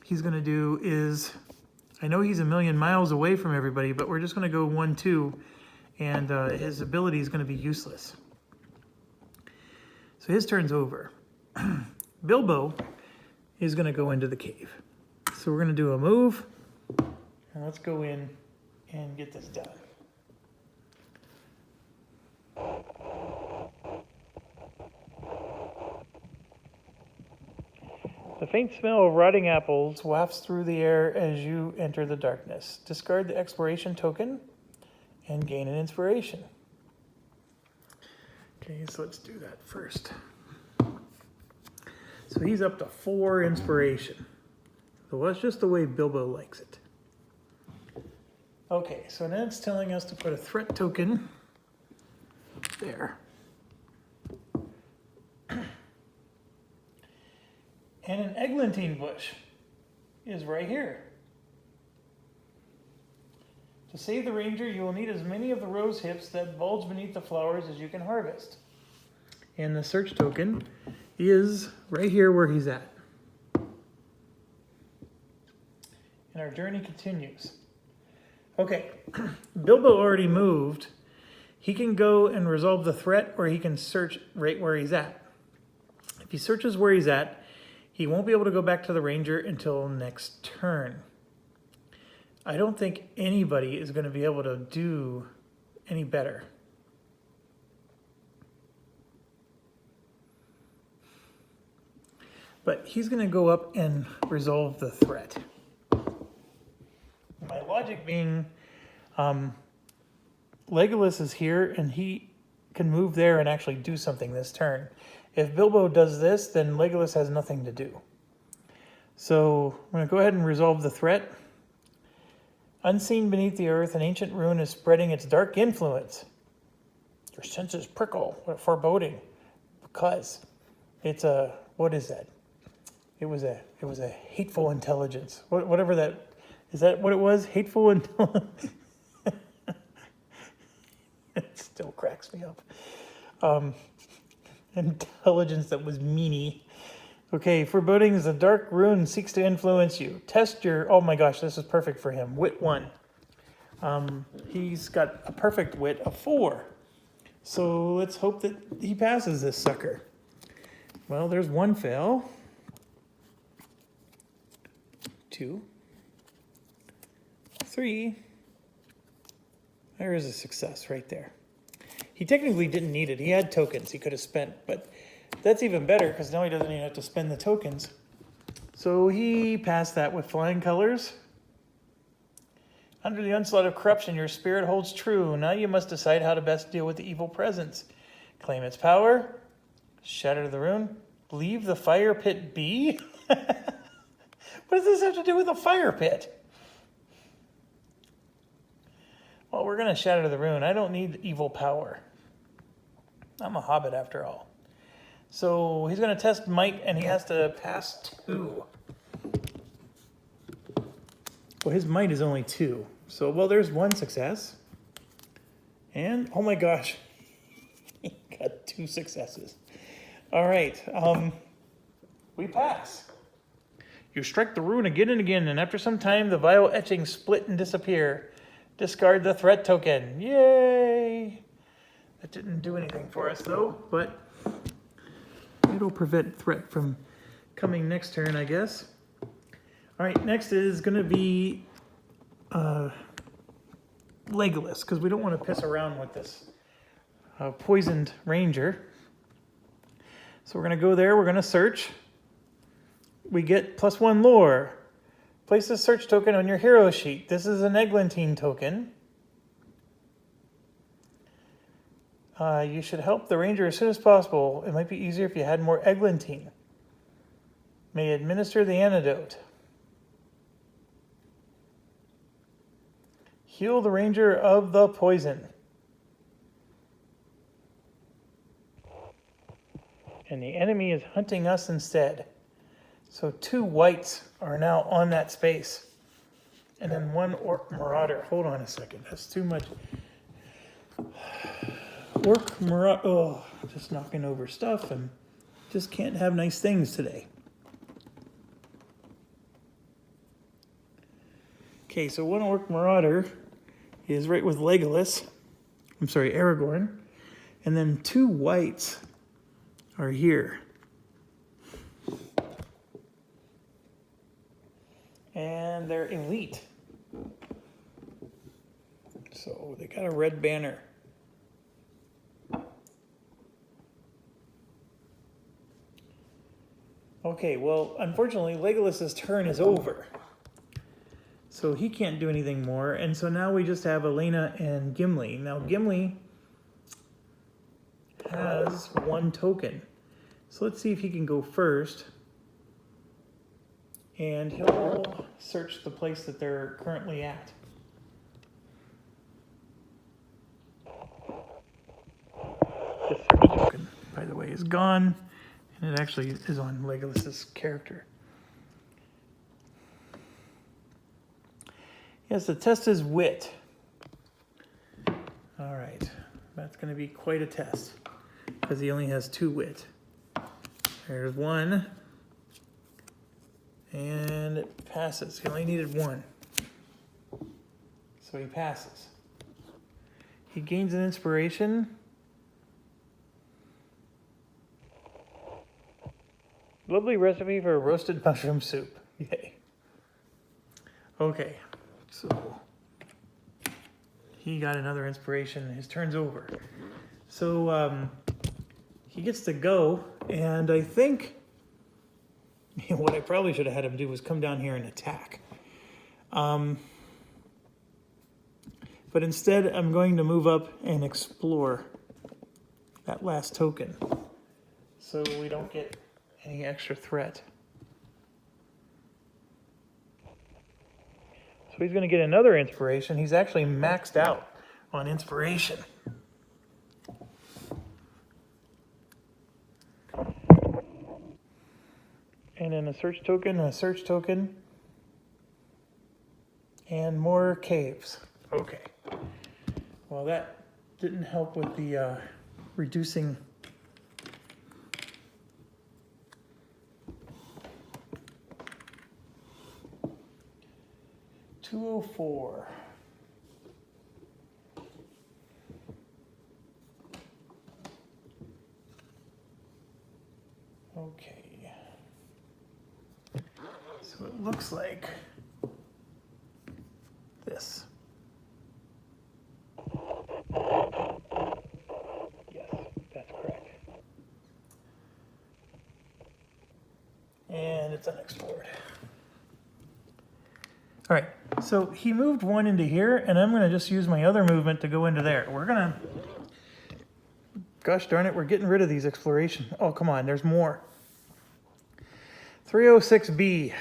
he's going to do is, I know he's a million miles away from everybody, but we're just going to go 1-2, and his ability is going to be useless. So his turn's over. Bilbo is going to go into the cave. So we're going to do a move, and let's go in and get this done. The faint smell of rotting apples wafts through the air as you enter the darkness. Discard the exploration token and gain an inspiration. Okay, so let's do that first. So he's up to 4 inspiration. So that's just the way Bilbo likes it. Okay, so now it's telling us to put a threat token there. And an eglantine bush is right here. To save the ranger, you will need as many of the rose hips that bulge beneath the flowers as you can harvest. And the search token is right here where he's at. And our journey continues. Okay, Bilbo already moved. He can go and resolve the threat, or he can search right where he's at. If he searches where he's at, he won't be able to go back to the ranger until next turn. I don't think anybody is going to be able to do any better. But he's going to go up and resolve the threat. My logic being, Legolas is here and he can move there and actually do something this turn. If Bilbo does this, then Legolas has nothing to do. So I'm going to go ahead and resolve the threat. Unseen beneath the earth, an ancient rune is spreading its dark influence. Your senses prickle with foreboding, because it's a, what is that? It was a hateful intelligence. Whatever that. Is that what it was? Hateful intelligence? It still cracks me up. Intelligence that was meanie. Okay, foreboding is a dark rune seeks to influence you. Test your, oh my gosh, this is perfect for him. Wit 1. He's got a perfect wit of 4. So let's hope that he passes this sucker. Well, there's 1 fail. 2. 3. There is a success right there. He technically didn't need it. He had tokens he could have spent, but that's even better because now he doesn't even have to spend the tokens. So he passed that with flying colors. Under the onslaught of corruption, your spirit holds true. Now you must decide how to best deal with the evil presence. Claim its power. Shatter the rune. Leave the fire pit be? What does this have to do with a fire pit? Well, we're going to shatter the rune. I don't need evil power. I'm a hobbit after all. So he's going to test might, and he has to pass 2. Well, his might is only 2. So, well, there's 1 success. And, oh my gosh, he got 2 successes. All right, we pass. You strike the rune again and again, and after some time, the vile etchings split and disappear. Discard the threat token. Yay! That didn't do anything for us, though, but it'll prevent threat from coming next turn, I guess. All right, next is going to be Legolas, because we don't want to piss around with this poisoned ranger. So we're going to go there. We're going to search. We get +1 lore. Place a search token on your hero sheet. This is an eglantine token. You should help the ranger as soon as possible. It might be easier if you had more eglantine. May administer the antidote. Heal the ranger of the poison. And the enemy is hunting us instead. So 2 whites are now on that space. And then 1 orc marauder. Hold on a second. That's too much. Orc marauder. Oh, just knocking over stuff and just can't have nice things today. Okay, so 1 orc marauder is right with Legolas. I'm sorry, Aragorn. And then 2 whites are here. And they're elite. So they got a red banner. Okay, well, unfortunately, Legolas's turn is over. So he can't do anything more. And so now we just have Elena and Gimli. Now, Gimli has 1 token. So let's see if he can go first. and he'll search the place that they're currently at. This search token, by the way, is gone, and it actually is on Legolas's character. Yes, the test is wit. All right, that's going to be quite a test because he only has 2 wit. There's 1, and it passes. He only needed 1, so he passes. He gains an inspiration. Lovely recipe for roasted mushroom soup. Yay. Okay, so he got another inspiration. His turn's over. So he gets to go, and I think what I probably should have had him do was come down here and attack. But instead, I'm going to move up and explore that last token so we don't get any extra threat. So he's going to get another inspiration. He's actually maxed out on inspiration. And then a search token, and more caves. Okay. Well, that didn't help with the reducing. $204. Okay. So it looks like this. Yes, that's correct. And it's unexplored. All right, so he moved 1 into here, and I'm going to just use my other movement to go into there. We're going to, gosh darn it, we're getting rid of these exploration. Oh, come on, there's more. 306B.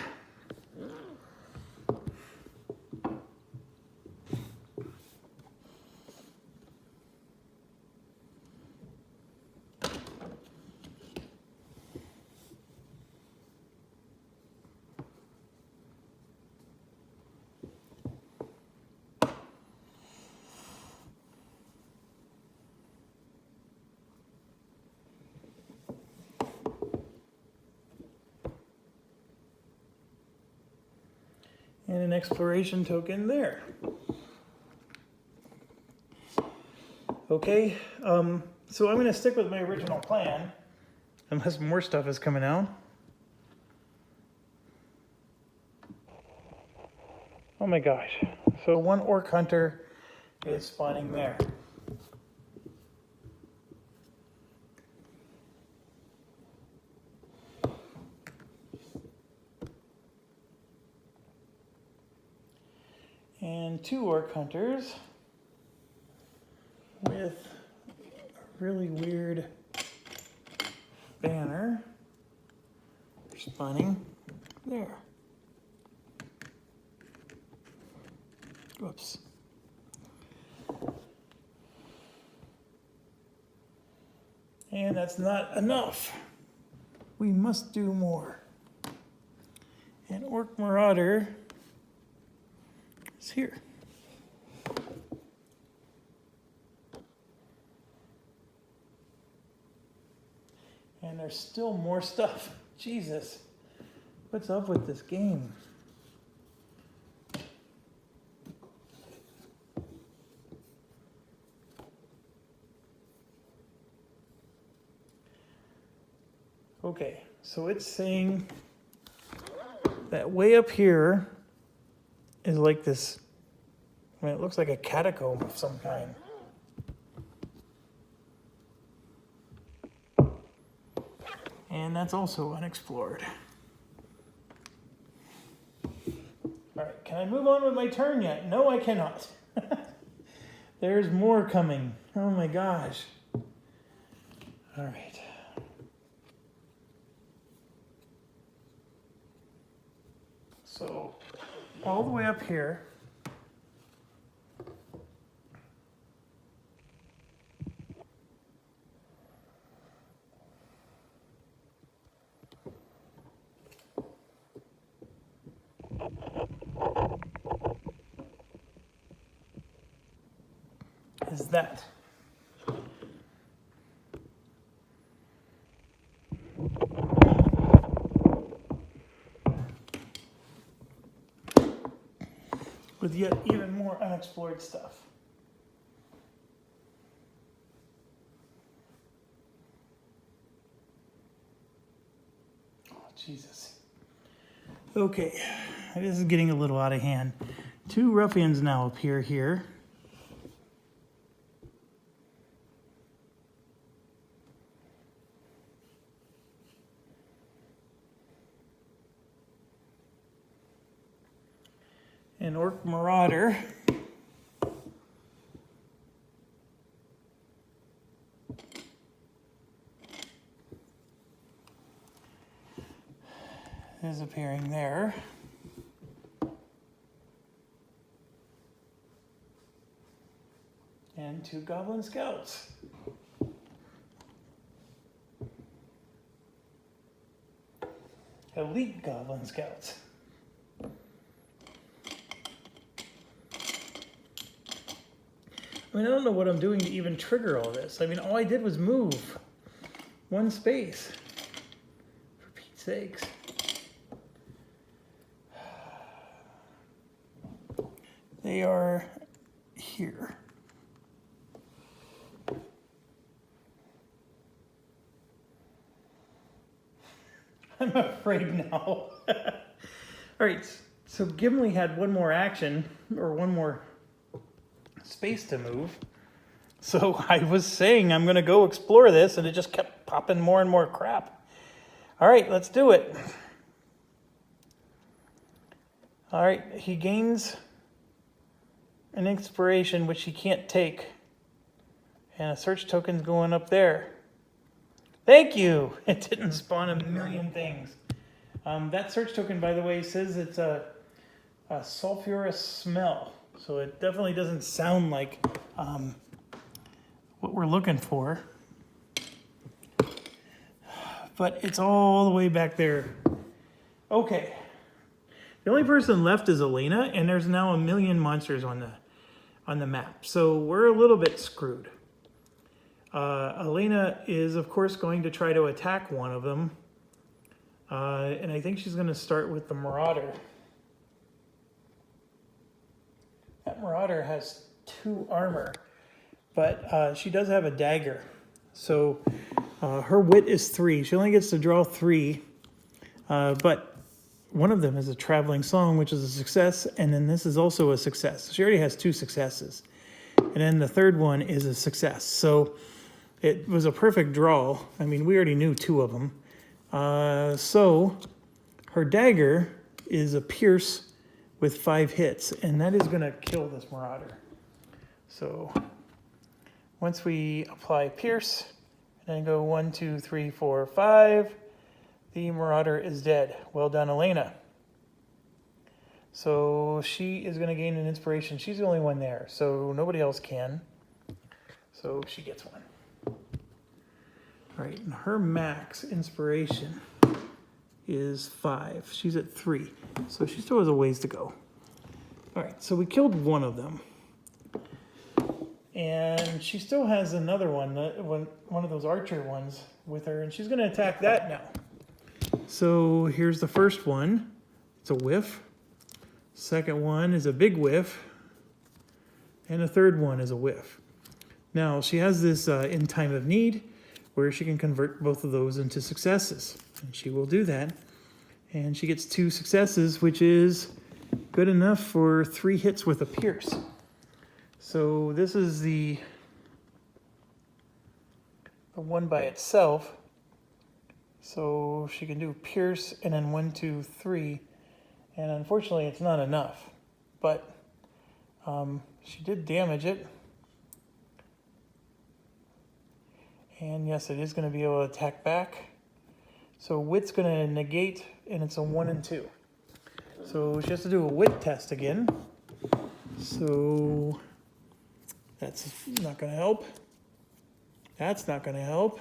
And an exploration token there. Okay, so I'm going to stick with my original plan, unless more stuff is coming out. Oh my gosh. So 1 orc hunter is spawning there. And 2 orc hunters with a really weird banner spawning there. Whoops. And that's not enough. We must do more. And Orc Marauder is here. And there's still more stuff. Jesus, what's up with this game? Okay, so it's saying that way up here is like this, I mean, it looks like a catacomb of some kind. And that's also unexplored. All right, can I move on with my turn yet? No, I cannot. There's more coming. Oh my gosh. All right. So all the way up here. Is that. With yet even more unexplored stuff. Oh, Jesus. Okay, this is getting a little out of hand. Two ruffians now appear here. An orc marauder. Is appearing there. And two goblin scouts. Elite goblin scouts. I mean, I don't know what I'm doing to even trigger all this. I mean, all I did was move one space. For Pete's sakes. They are here. I'm afraid now. All right, so Gimli had one more action, or one more space to move. So I was saying I'm going to go explore this, and it just kept popping more and more crap. All right, let's do it. All right, he gains an inspiration which he can't take. And a search token's going up there. Thank you! It didn't spawn a million things. That search token, by the way, says it's a sulfurous smell. So it definitely doesn't sound like what we're looking for. But it's all the way back there. Okay. The only person left is Elena, and there's now a million monsters on the map. So we're a little bit screwed. Elena is, of course, going to try to attack one of them. And I think she's going to start with the Marauder. That Marauder has 2 armor, but she does have a dagger. So her wit is 3. She only gets to draw 3, but one of them is a traveling song, which is a success, and then this is also a success. She already has 2 successes. And then the third one is a success. So it was a perfect draw. I mean, we already knew 2 of them. So her dagger is a pierce with 5 hits, and that is going to kill this Marauder. So once we apply pierce, and then go 1, 2, 3, 4, 5, the Marauder is dead. Well done, Elena. So she is going to gain an inspiration. She's the only one there, so nobody else can. So she gets one. All right, and her max inspiration is 5. She's at 3, so she still has a ways to go. All right, so we killed one of them. And she still has another one, one of those archer ones with her, and she's going to attack that now. So here's the first one. It's a whiff. Second one is a big whiff. And the third one is a whiff. Now, she has this in time of need where she can convert both of those into successes. And she will do that. And she gets 2 successes, which is good enough for 3 hits with a pierce. So this is the one by itself. So she can do pierce and then 1, 2, 3. And unfortunately, it's not enough. But she did damage it. And yes, it is going to be able to attack back. So wit's going to negate, and it's a 1 and 2. So she has to do a wit test again. So that's not going to help. That's not going to help.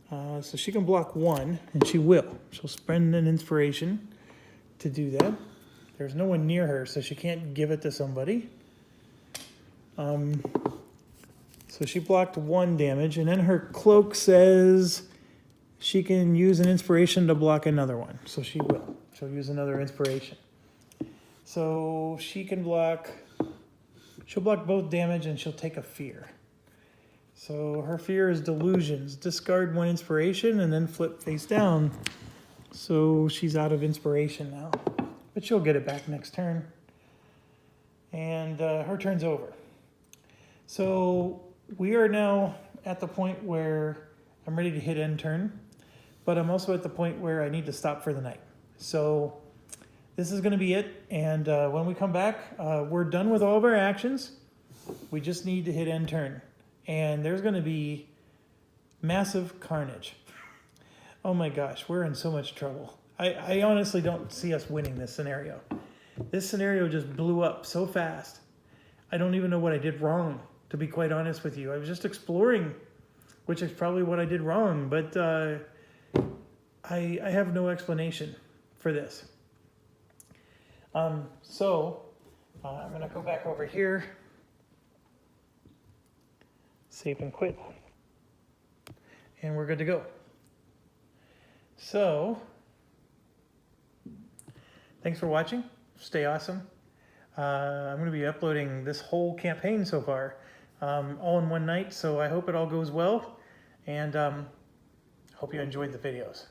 So she can block 1, and she will. She'll spend an inspiration to do that. There's no one near her, so she can't give it to somebody. So she blocked 1 damage, and then her cloak says she can use an inspiration to block another one. So she will. She'll use another inspiration. So she can block, she'll block both damage, and she'll take a fear. So her fear is delusions. Discard 1 inspiration and then flip face down. So she's out of inspiration now. But she'll get it back next turn. And her turn's over. So we are now at the point where I'm ready to hit end turn. But I'm also at the point where I need to stop for the night. So this is going to be it. And when we come back, we're done with all of our actions. We just need to hit end turn. And there's going to be massive carnage. Oh my gosh, we're in so much trouble. I honestly don't see us winning this scenario. This scenario just blew up so fast. I don't even know what I did wrong, to be quite honest with you. I was just exploring, which is probably what I did wrong, but I have no explanation for this. So I'm going to go back over here. Save and quit. And we're good to go. So, thanks for watching. Stay awesome. I'm going to be uploading this whole campaign so far, all in one night, so I hope it all goes well, and hope you enjoyed the videos.